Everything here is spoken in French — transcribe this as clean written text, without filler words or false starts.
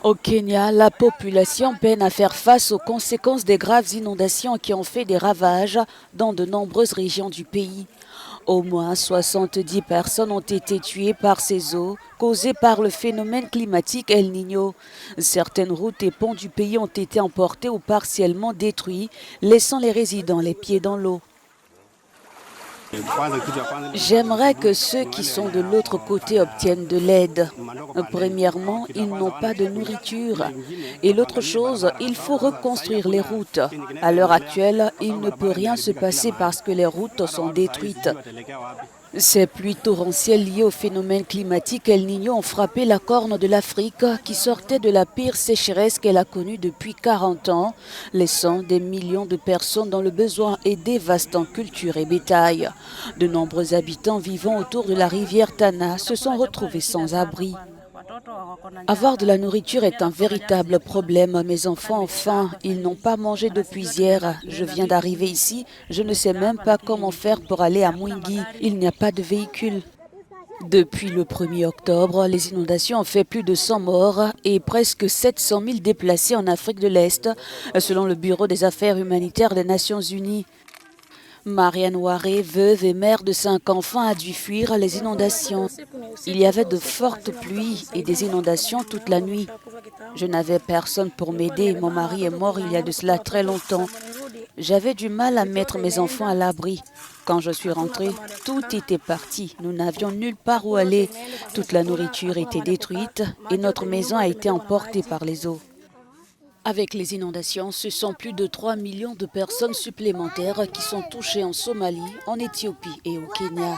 Au Kenya, la population peine à faire face aux conséquences des graves inondations qui ont fait des ravages dans de nombreuses régions du pays. Au moins 70 personnes ont été tuées par ces eaux causées par le phénomène climatique El Niño. Certaines routes et ponts du pays ont été emportés ou partiellement détruits, laissant les résidents les pieds dans l'eau. J'aimerais que ceux qui sont de l'autre côté obtiennent de l'aide. Premièrement, ils n'ont pas de nourriture. Et l'autre chose, il faut reconstruire les routes. À l'heure actuelle, il ne peut rien se passer parce que les routes sont détruites. Ces pluies torrentielles liées au phénomène climatique El Niño ont frappé la corne de l'Afrique qui sortait de la pire sécheresse qu'elle a connue depuis 40 ans, laissant des millions de personnes dans le besoin et dévastant culture et bétail. De nombreux habitants vivant autour de la rivière Tana se sont retrouvés sans abri. Avoir de la nourriture est un véritable problème. Mes enfants ont faim, ils n'ont pas mangé depuis hier. Je viens d'arriver ici, je ne sais même pas comment faire pour aller à Mwingi. Il n'y a pas de véhicule. Depuis le 1er octobre, les inondations ont fait plus de 100 morts et presque 700 000 déplacés en Afrique de l'Est, selon le Bureau des affaires humanitaires des Nations Unies. Marianne Waré, veuve et mère de 5 enfants, a dû fuir les inondations. Il y avait de fortes pluies et des inondations toute la nuit. Je n'avais personne pour m'aider. Mon mari est mort il y a de cela très longtemps. J'avais du mal à mettre mes enfants à l'abri. Quand je suis rentrée, tout était parti. Nous n'avions nulle part où aller. Toute la nourriture était détruite et notre maison a été emportée par les eaux. Avec les inondations, ce sont plus de 3 millions de personnes supplémentaires qui sont touchées en Somalie, en Éthiopie et au Kenya.